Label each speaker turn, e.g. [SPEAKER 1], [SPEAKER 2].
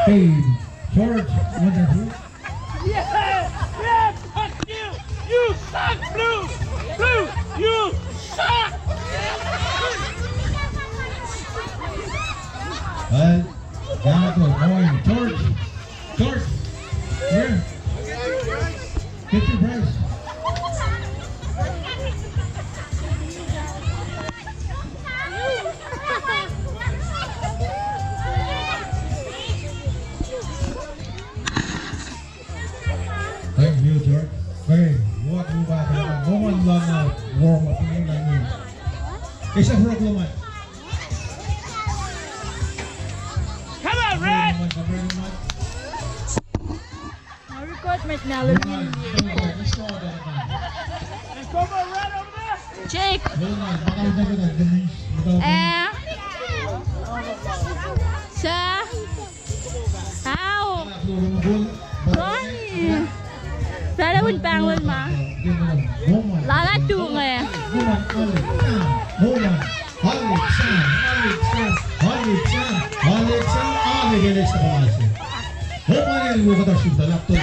[SPEAKER 1] Babe, George, wonderful.
[SPEAKER 2] Yeah, fuck you! You suck, Blue! Blue, you suck!
[SPEAKER 1] Well, down to going. George, George, here. Get your prize. Thank you, George. Okay, buhat mo ba? Buman lang na warm up yung namin. Isa frog naman.
[SPEAKER 2] Come on, Red!
[SPEAKER 3] Na-record may melody.
[SPEAKER 2] Come on, Red over there!
[SPEAKER 3] Jake! Sa... How? Ronnie! Sana mo bangon ma? Lala chung eh.
[SPEAKER 1] Hoppa nel luogo da asciutta, l'attore.